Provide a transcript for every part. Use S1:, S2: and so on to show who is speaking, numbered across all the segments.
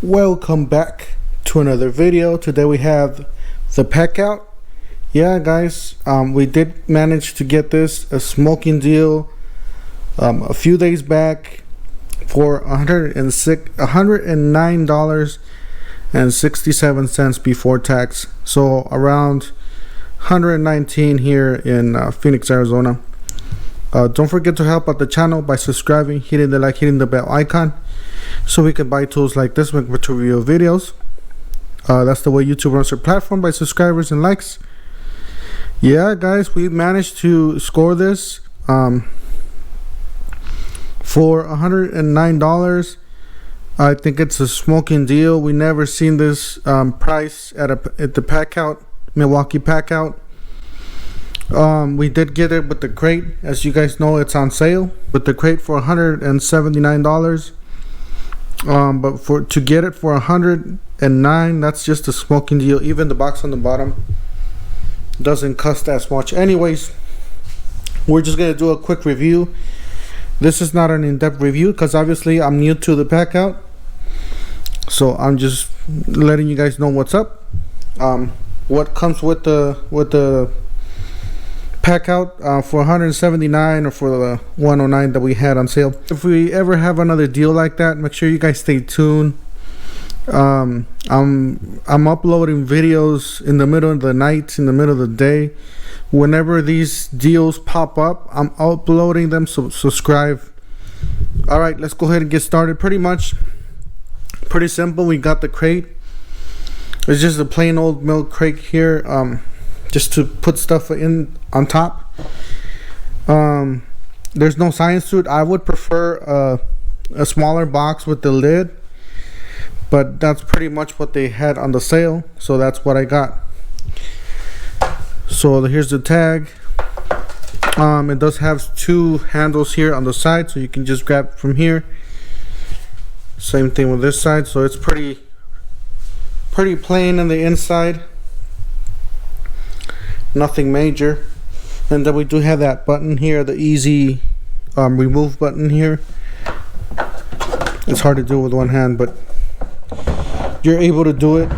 S1: Welcome back to another video. Today we have the Packout. Yeah guys, we did manage to get this a smoking deal a few days back for $109.67 before tax, so around 119 here in Phoenix, Arizona. Don't forget to help out the channel by subscribing, hitting the like, hitting the bell icon, so we can buy tools like this one to review videos. That's the way YouTube runs their platform, by subscribers and likes. Yeah guys, we managed to score this for $109. I think it's a smoking deal. We never seen this price at the Packout, Milwaukee Packout. We did get it with the crate. As you guys know, it's on sale with the crate for $179. But to get it for $109, that's just a smoking deal. Even the box on the bottom doesn't cost as much. Anyways, we're just gonna do a quick review. This is not an in-depth review because obviously I'm new to the Packout, so I'm just letting you guys know what's up. What comes with the Packout for $179 or for the $109 that we had on sale. If we ever have another deal like that, make sure you guys stay tuned. I'm uploading videos in the middle of the night, in the middle of the day. Whenever these deals pop up, I'm uploading them, so subscribe. Alright, let's go ahead and get started. Pretty simple. We got the crate. It's just a plain old milk crate here, just to put stuff in on top. There's no science to it. I would prefer a smaller box with the lid, but that's pretty much what they had on the sale, so that's what I got. So here's the tag. It does have two handles here on the side, so you can just grab it from here. Same thing with this side, so it's pretty plain on the inside, nothing major. And then we do have that button here, the easy remove button here. It's hard to do with one hand, but you're able to do it.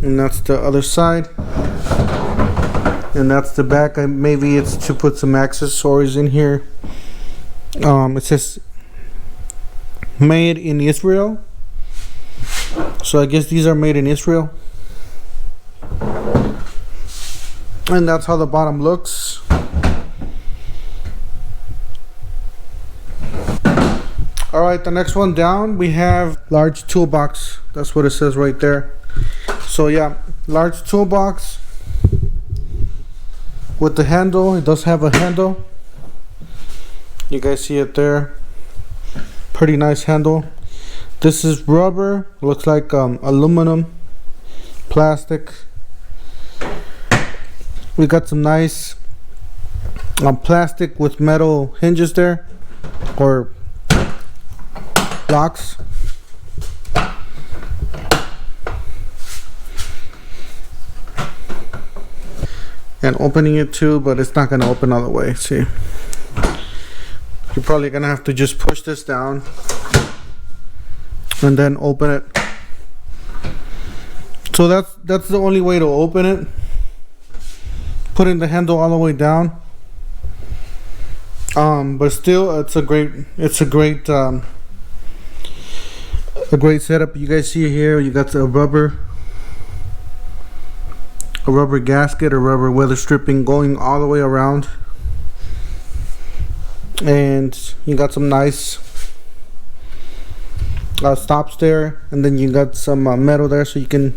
S1: And that's the other side, and that's the back. Maybe it's to put some accessories in here. It says made in Israel, so I guess these are made in Israel. And that's how the bottom looks. Alright, the next one down, we have large toolbox. That's what it says right there. So yeah, large toolbox with the handle. It does have a handle. You guys see it there. Pretty nice handle. This is rubber. Looks like aluminum, plastic. We got some nice plastic with metal hinges there, or locks. And opening it too, but it's not going to open all the way. See, you're probably going to have to just push this down and then open it. So that's the only way to open it, putting the handle all the way down. But still, it's a great setup. You guys see here, you got the rubber gasket or rubber weather stripping going all the way around, and you got some nice stops there, and then you got some metal there, so you can,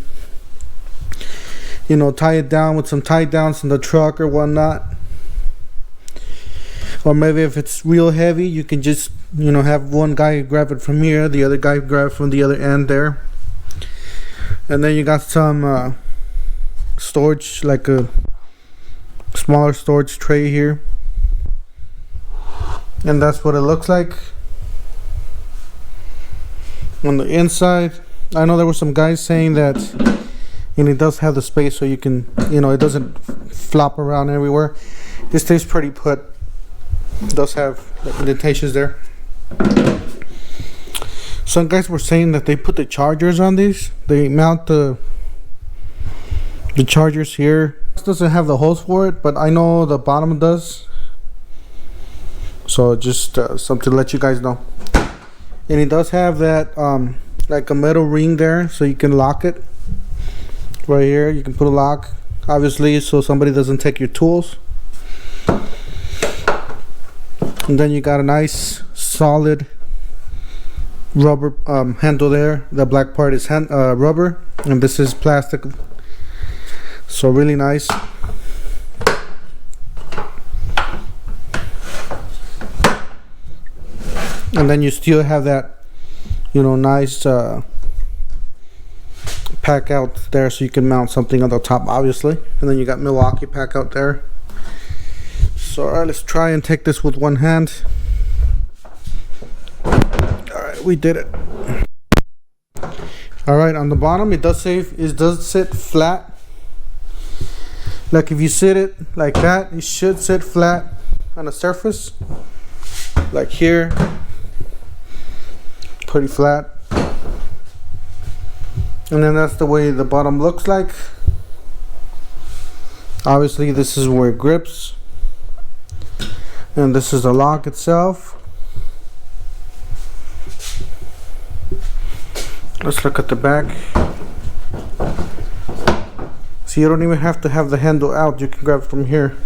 S1: you know, tie it down with some tie downs in the truck or whatnot. Or maybe if it's real heavy, you can just, you know, have one guy grab it from here, the other guy grab it from the other end there. And then you got some storage, like a smaller storage tray here, and that's what it looks like on the inside. I know there were some guys saying that, and it does have the space so you can, you know, it doesn't flop around everywhere. This stays pretty put. It does have indentations there. Some guys were saying that they put the chargers on these. They mount the chargers here. This doesn't have the holes for it, but I know the bottom does. So just something to let you guys know. And it does have that like a metal ring there, so you can lock it. Right here, you can put a lock, obviously, so somebody doesn't take your tools. And then you got a nice solid rubber handle there. The black part is rubber, and this is plastic, so really nice. And then you still have that, you know, nice pack out there, so you can mount something on the top, obviously. And then you got Milwaukee Packout there. So alright, let's try and take this with one hand. Alright, we did it. Alright, on the bottom it does sit flat. Like if you sit it like that, it should sit flat on the surface. Like here, pretty flat. And then that's the way the bottom looks like. Obviously this is where it grips, and this is the lock itself. Let's look at the back. So you don't even have to have the handle out, you can grab it from here.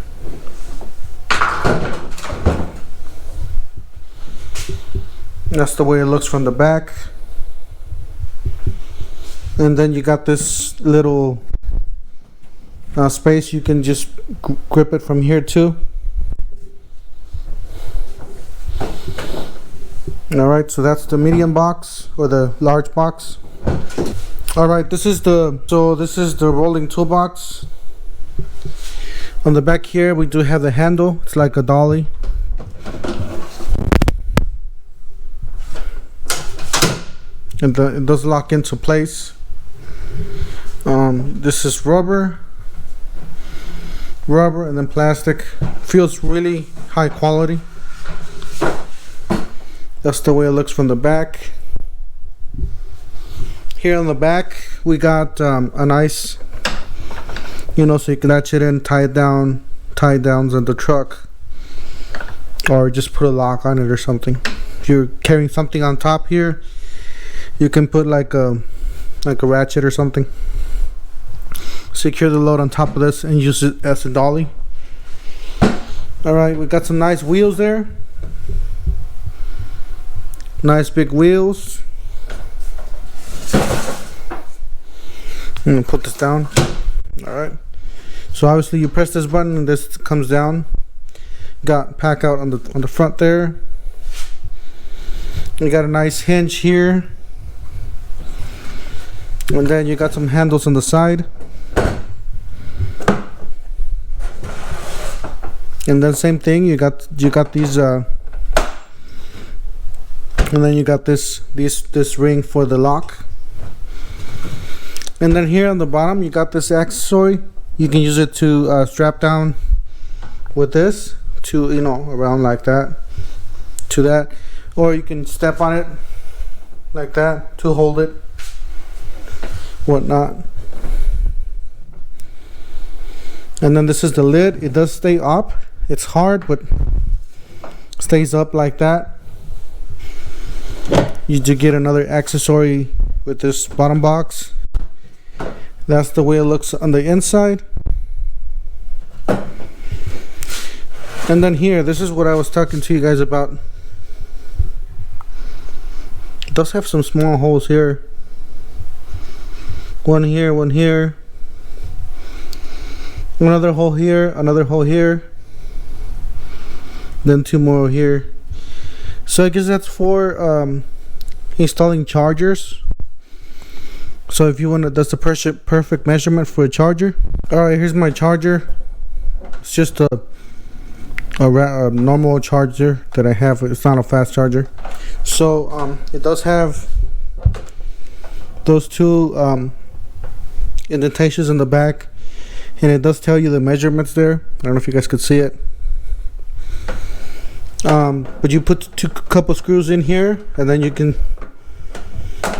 S1: That's the way it looks from the back. And then you got this little space, you can just grip it from here too. Alright, so that's the medium box, or the large box. Alright, this is the rolling toolbox. On the back here we do have the handle, it's like a dolly. And it does lock into place. This is rubber, and then plastic. Feels really high quality. That's the way it looks from the back. Here on the back we got a nice, you know, so you can latch it in, tie downs on the truck, or just put a lock on it or something. If you're carrying something on top here, you can put like a ratchet or something. Secure the load on top of this and use it as a dolly. Alright, we got some nice wheels there. Nice big wheels. I'm gonna put this down. Alright. So obviously you press this button and this comes down. Got Packout on the front there. You got a nice hinge here. And then you got some handles on the side. And then same thing, you got these and then you got this ring for the lock. And then here on the bottom you got this accessory. You can use it to strap down with this to, you know, around like that to that, or you can step on it like that to hold it, whatnot. And then this is the lid. It does stay up. It's hard, but stays up like that. You do get another accessory with this bottom box. That's the way it looks on the inside. And then here, this is what I was talking to you guys about. It does have some small holes here. One here, one here. Another hole here, another hole here. Then two more here. So I guess that's for installing chargers. So if you want to, that's the perfect measurement for a charger. Alright, here's my charger. It's just a normal charger that I have. It's not a fast charger. So it does have those two indentations in the back, and it does tell you the measurements there. I don't know if you guys could see it. But you put a couple screws in here, and then you can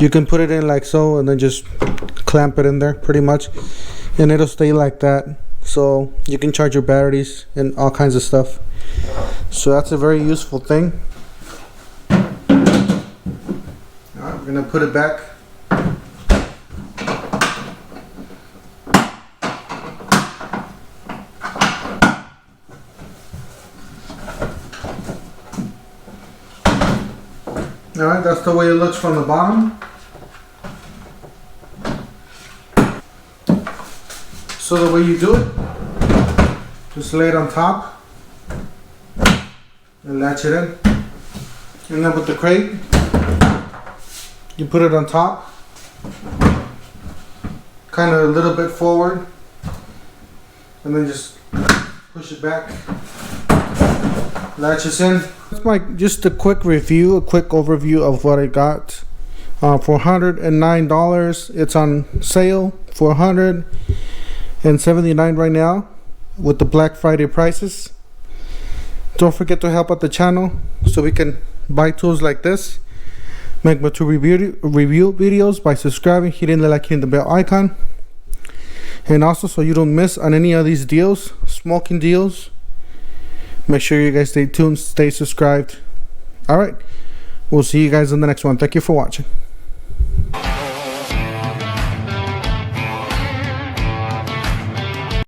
S1: You can put it in like so and then just clamp it in there pretty much, and it'll stay like that, so you can charge your batteries and all kinds of stuff. So that's a very useful thing. Alright, we're gonna put it back. Alright, that's the way it looks from the bottom. So the way you do it, just lay it on top and latch it in. And then with the crate, you put it on top, kind of a little bit forward, and then just push it back, latches in. That's just a quick review, a quick overview of what I got. For $109, it's on sale for $179 right now with the Black Friday prices. Don't forget to help out the channel so we can buy tools like this, make more tool review videos by subscribing, hitting the like, hitting the bell icon, and also so you don't miss on any of these deals, smoking deals. Make sure you guys stay tuned, stay subscribed. Alright, we'll see you guys in the next one. Thank you for watching.